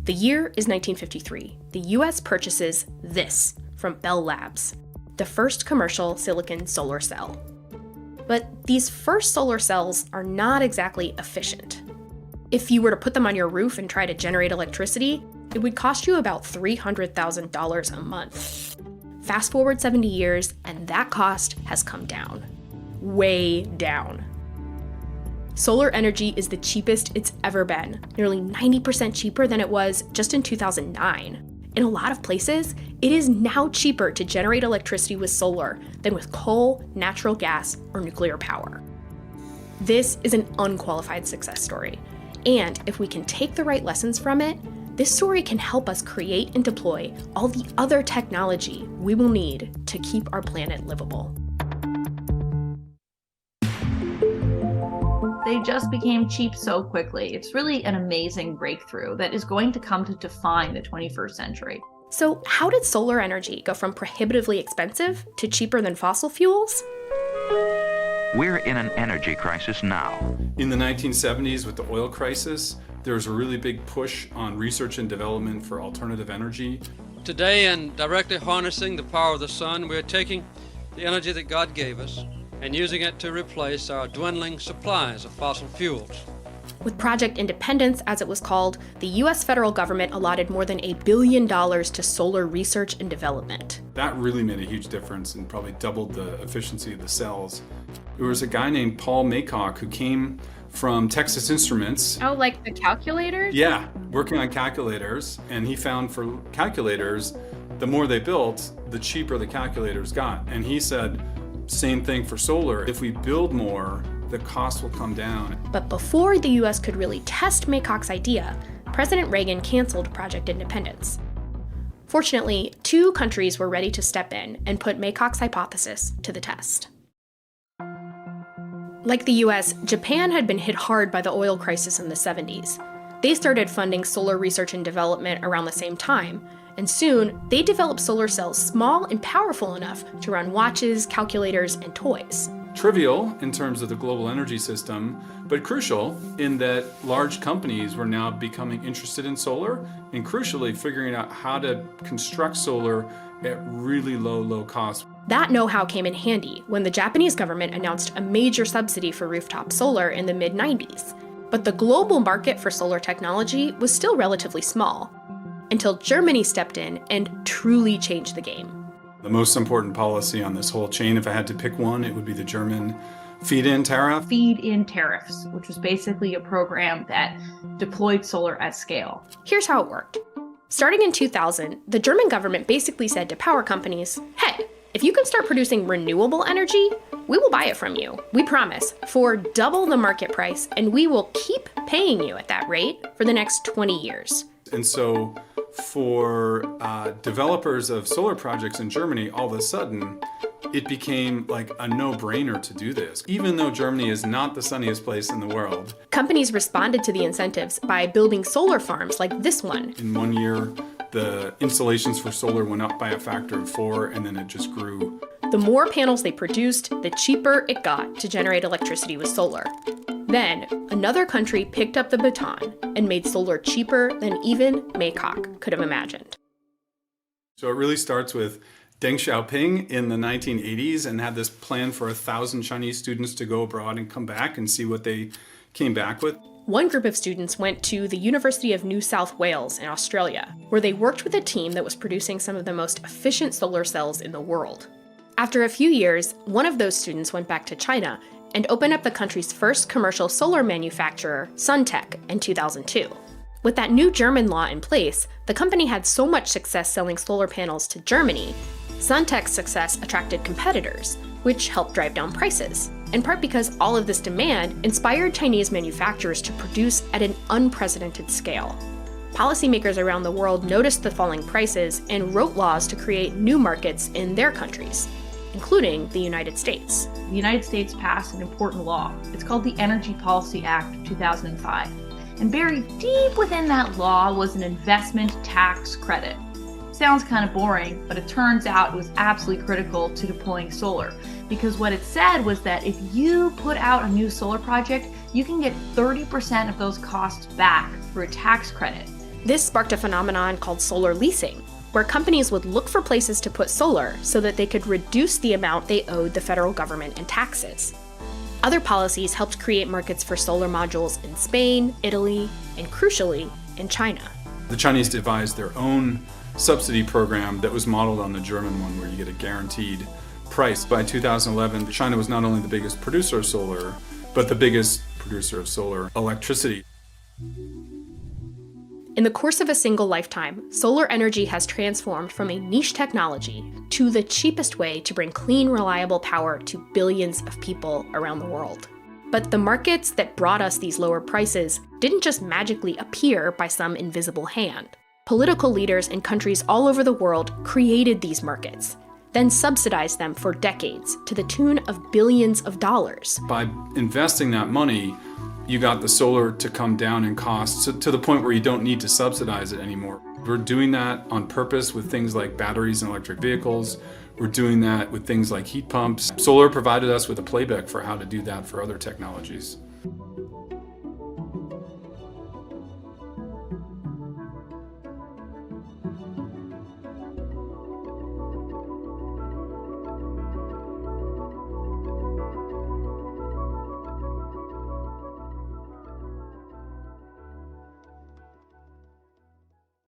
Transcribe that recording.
The year is 1953. The US purchases this from Bell Labs, the first commercial silicon solar cell. But these first solar cells are not exactly efficient. If you were to put them on your roof and try to generate electricity, it would cost you about $300,000 a month. Fast forward 70 years, and that cost has come down. Way down. Solar energy is the cheapest it's ever been, nearly 90% cheaper than it was just in 2009. In a lot of places, it is now cheaper to generate electricity with solar than with coal, natural gas, or nuclear power. This is an unqualified success story, and if we can take the right lessons from it, this story can help us create and deploy all the other technology we will need to keep our planet livable. They just became cheap so quickly. It's really an amazing breakthrough that is going to come to define the 21st century. So how did solar energy go from prohibitively expensive to cheaper than fossil fuels? We're in an energy crisis now. In the 1970s, with the oil crisis, there was a really big push on research and development for alternative energy. Today, in directly harnessing the power of the sun, we're taking the energy that God gave us and using it to replace our dwindling supplies of fossil fuels. With Project Independence, as it was called, the US federal government allotted more than $1 billion to solar research and development. That really made a huge difference and probably doubled the efficiency of the cells. There was a guy named Paul Maycock who came from Texas Instruments. Oh, like the calculators? Yeah, working on calculators. And he found for calculators, the more they built, the cheaper the calculators got. And he said, same thing for solar. If we build more, the cost will come down. But before the US could really test Maycock's idea, President Reagan canceled Project Independence. Fortunately, 2 countries were ready to step in and put Maycock's hypothesis to the test. Like the US, Japan had been hit hard by the oil crisis in the 70s. They started funding solar research and development around the same time, and soon they developed solar cells small and powerful enough to run watches, calculators, and toys. Trivial in terms of the global energy system, but crucial in that large companies were now becoming interested in solar and crucially figuring out how to construct solar at really low cost. That know-how came in handy when the Japanese government announced a major subsidy for rooftop solar in the mid-90s. But the global market for solar technology was still relatively small, until Germany stepped in and truly changed the game. The most important policy on this whole chain, if I had to pick one, it would be the German feed-in tariff. Feed-in tariffs, which was basically a program that deployed solar at scale. Here's how it worked. Starting in 2000, the German government basically said to power companies, hey, if you can start producing renewable energy, we will buy it from you. We promise, for double the market price, and we will keep paying you at that rate for the next 20 years. And so for developers of solar projects in Germany, all of a sudden, it became like a no-brainer to do this, even though Germany is not the sunniest place in the world. Companies responded to the incentives by building solar farms like this one. In 1 year, the installations for solar went up by a factor of 4, and then it just grew. The more panels they produced, the cheaper it got to generate electricity with solar. Then, another country picked up the baton and made solar cheaper than even Maycock could have imagined. So it really starts with Deng Xiaoping in the 1980s and had this plan for 1,000 Chinese students to go abroad and come back and see what they came back with. One group of students went to the University of New South Wales in Australia, where they worked with a team that was producing some of the most efficient solar cells in the world. After a few years, one of those students went back to China and opened up the country's first commercial solar manufacturer, Suntech, in 2002. With that new German law in place, the company had so much success selling solar panels to Germany, Suntech's success attracted competitors, which helped drive down prices, in part because all of this demand inspired Chinese manufacturers to produce at an unprecedented scale. Policymakers around the world noticed the falling prices and wrote laws to create new markets in their countries, including the United States. The United States passed an important law. It's called the Energy Policy Act of 2005. And buried deep within that law was an investment tax credit. Sounds kind of boring, but it turns out it was absolutely critical to deploying solar. Because what it said was that if you put out a new solar project, you can get 30% of those costs back through a tax credit. This sparked a phenomenon called solar leasing, where companies would look for places to put solar so that they could reduce the amount they owed the federal government in taxes. Other policies helped create markets for solar modules in Spain, Italy, and crucially, in China. The Chinese devised their own subsidy program that was modeled on the German one, where you get a guaranteed price. By 2011, China was not only the biggest producer of solar, but the biggest producer of solar electricity. In the course of a single lifetime, solar energy has transformed from a niche technology to the cheapest way to bring clean, reliable power to billions of people around the world. But the markets that brought us these lower prices didn't just magically appear by some invisible hand. Political leaders in countries all over the world created these markets, then subsidized them for decades to the tune of billions of dollars. By investing that money, you got the solar to come down in cost to the point where you don't need to subsidize it anymore. We're doing that on purpose with things like batteries and electric vehicles. We're doing that with things like heat pumps. Solar provided us with a playbook for how to do that for other technologies.